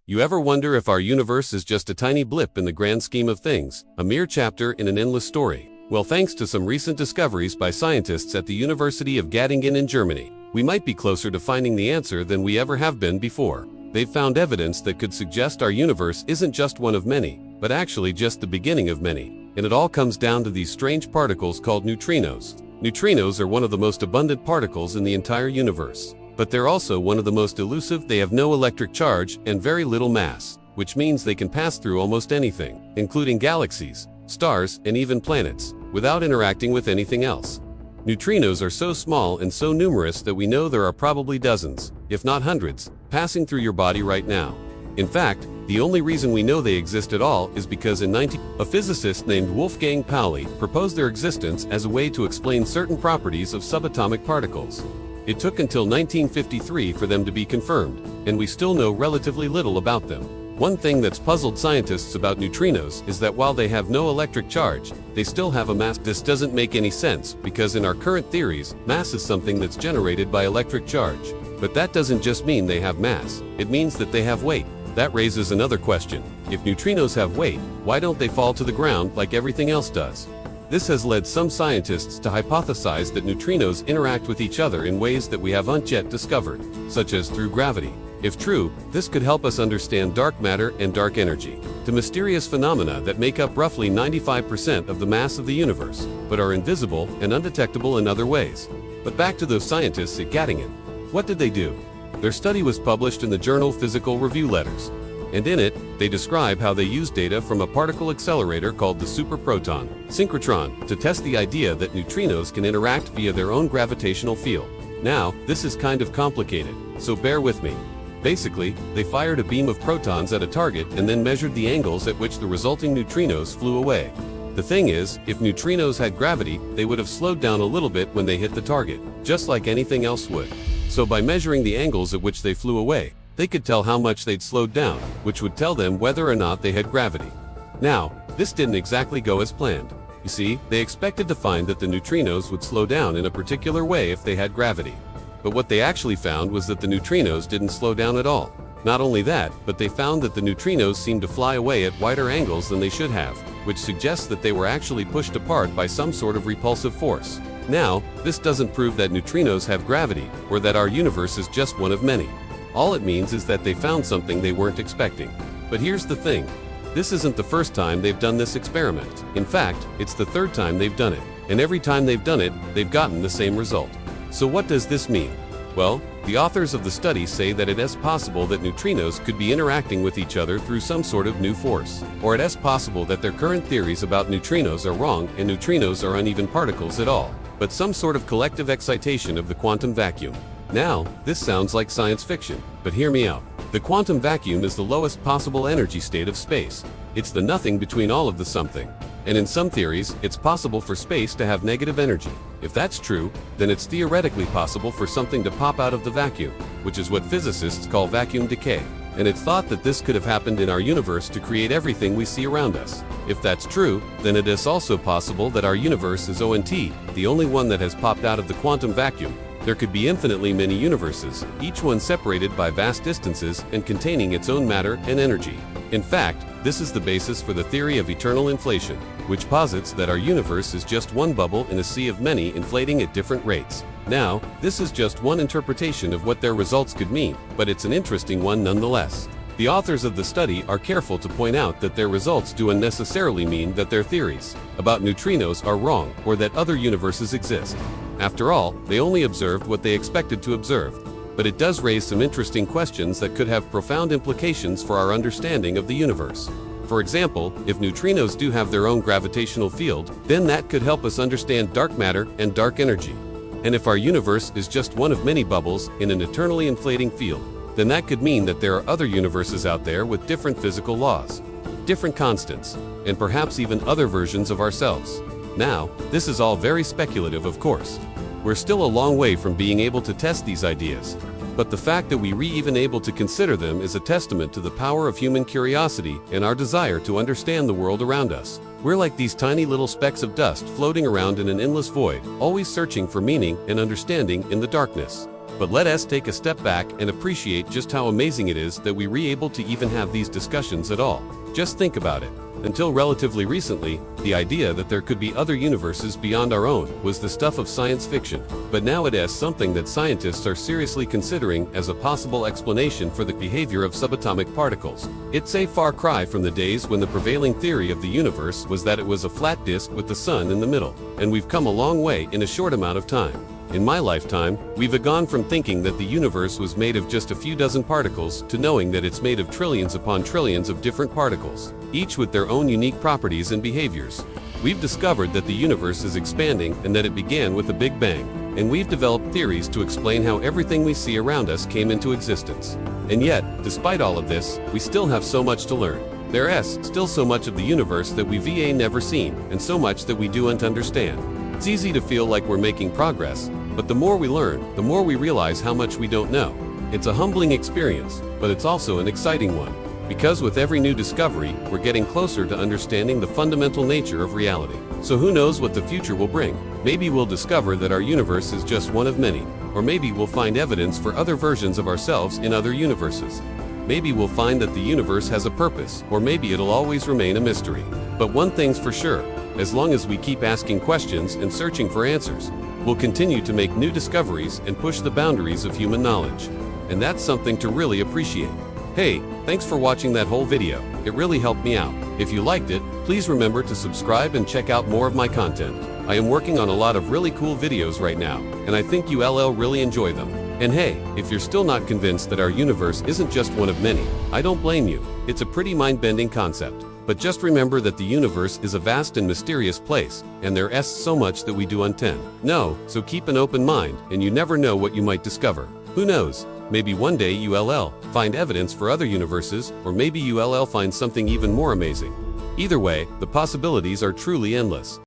You ever wonder if our universe is just a tiny blip in the grand scheme of things, a mere chapter in an endless story? Well, thanks to some recent discoveries by scientists at the University of Göttingen in Germany, we might be closer to finding the answer than we ever have been before. They've found evidence that could suggest our universe isn't just one of many, but actually just the beginning of many. And it all comes down to these strange particles called neutrinos. Neutrinos are one of the most abundant particles in the entire universe. But they're also one of the most elusive. They have no electric charge and very little mass, which means they can pass through almost anything, including galaxies, stars, and even planets, without interacting with anything else. Neutrinos are so small and so numerous that we know there are probably dozens, if not hundreds, passing through your body right now. In fact, the only reason we know they exist at all is because a physicist named Wolfgang Pauli proposed their existence as a way to explain certain properties of subatomic particles. It took until 1953 for them to be confirmed, and we still know relatively little about them. One thing that's puzzled scientists about neutrinos is that while they have no electric charge, they still have a mass. This doesn't make any sense because in our current theories, mass is something that's generated by electric charge. But that doesn't just mean they have mass, it means that they have weight. That raises another question. If neutrinos have weight, why don't they fall to the ground like everything else does? This has led some scientists to hypothesize that neutrinos interact with each other in ways that we haven't yet discovered, such as through gravity. If true, this could help us understand dark matter and dark energy, the mysterious phenomena that make up roughly 95% of the mass of the universe, but are invisible and undetectable in other ways. But back to those scientists at Göttingen. What did they do? Their study was published in the journal Physical Review Letters, and in it, they describe how they used data from a particle accelerator called the superproton synchrotron to test the idea that neutrinos can interact via their own gravitational field. Now, this is kind of complicated, so bear with me. Basically, they fired a beam of protons at a target and then measured the angles at which the resulting neutrinos flew away. The thing is, if neutrinos had gravity, they would have slowed down a little bit when they hit the target, just like anything else would. So by measuring the angles at which they flew away, they could tell how much they'd slowed down, which would tell them whether or not they had gravity. Now, this didn't exactly go as planned. You see, they expected to find that the neutrinos would slow down in a particular way if they had gravity. But what they actually found was that the neutrinos didn't slow down at all. Not only that, but they found that the neutrinos seemed to fly away at wider angles than they should have, which suggests that they were actually pushed apart by some sort of repulsive force. Now, this doesn't prove that neutrinos have gravity, or that our universe is just one of many. All it means is that they found something they weren't expecting. But here's the thing. This isn't the first time they've done this experiment. In fact, it's the third time they've done it. And every time they've done it, they've gotten the same result. So what does this mean? Well, the authors of the study say that it is possible that neutrinos could be interacting with each other through some sort of new force. Or it is possible that their current theories about neutrinos are wrong and neutrinos are uneven particles at all, but some sort of collective excitation of the quantum vacuum. Now, this sounds like science fiction, but hear me out. The quantum vacuum is the lowest possible energy state of space. It's the nothing between all of the something. And in some theories, it's possible for space to have negative energy. If that's true, then it's theoretically possible for something to pop out of the vacuum, which is what physicists call vacuum decay. And it's thought that this could have happened in our universe to create everything we see around us. If that's true, then it is also possible that our universe is ONT, the only one that has popped out of the quantum vacuum. There could be infinitely many universes, each one separated by vast distances and containing its own matter and energy. In fact, this is the basis for the theory of eternal inflation, which posits that our universe is just one bubble in a sea of many inflating at different rates. Now, this is just one interpretation of what their results could mean, but it's an interesting one nonetheless. The authors of the study are careful to point out that their results do unnecessarily mean that their theories about neutrinos are wrong or that other universes exist. After all, they only observed what they expected to observe. But it does raise some interesting questions that could have profound implications for our understanding of the universe. For example, if neutrinos do have their own gravitational field, then that could help us understand dark matter and dark energy. And if our universe is just one of many bubbles in an eternally inflating field, then that could mean that there are other universes out there with different physical laws, different constants, and perhaps even other versions of ourselves. Now, this is all very speculative, of course. We're still a long way from being able to test these ideas. But the fact that we're even able to consider them is a testament to the power of human curiosity and our desire to understand the world around us. We're like these tiny little specks of dust floating around in an endless void, always searching for meaning and understanding in the darkness. But let us take a step back and appreciate just how amazing it is that we were able to even have these discussions at all. Just think about it. Until relatively recently, the idea that there could be other universes beyond our own was the stuff of science fiction. But now it is something that scientists are seriously considering as a possible explanation for the behavior of subatomic particles. It's a far cry from the days when the prevailing theory of the universe was that it was a flat disk with the sun in the middle. And we've come a long way in a short amount of time. In my lifetime, we've gone from thinking that the universe was made of just a few dozen particles to knowing that it's made of trillions upon trillions of different particles, each with their own unique properties and behaviors. We've discovered that the universe is expanding and that it began with a Big Bang, and we've developed theories to explain how everything we see around us came into existence. And yet, despite all of this, we still have so much to learn. There is still so much of the universe that we've never seen, and so much that we don't understand. It's easy to feel like we're making progress, but the more we learn, the more we realize how much we don't know. It's a humbling experience, but it's also an exciting one. Because with every new discovery, we're getting closer to understanding the fundamental nature of reality. So who knows what the future will bring? Maybe we'll discover that our universe is just one of many. Or maybe we'll find evidence for other versions of ourselves in other universes. Maybe we'll find that the universe has a purpose, or maybe it'll always remain a mystery. But one thing's for sure, as long as we keep asking questions and searching for answers, we'll continue to make new discoveries and push the boundaries of human knowledge. And that's something to really appreciate. Hey, thanks for watching that whole video. It really helped me out. If you liked it, please remember to subscribe and check out more of my content. I am working on a lot of really cool videos right now, and I think you'll really enjoy them. And hey, if you're still not convinced that our universe isn't just one of many, I don't blame you. It's a pretty mind-bending concept. But just remember that the universe is a vast and mysterious place, and there is so much that we do intend. No, so keep an open mind, and you never know what you might discover. Who knows? Maybe one day you'll find evidence for other universes, or maybe you'll find something even more amazing. Either way, the possibilities are truly endless.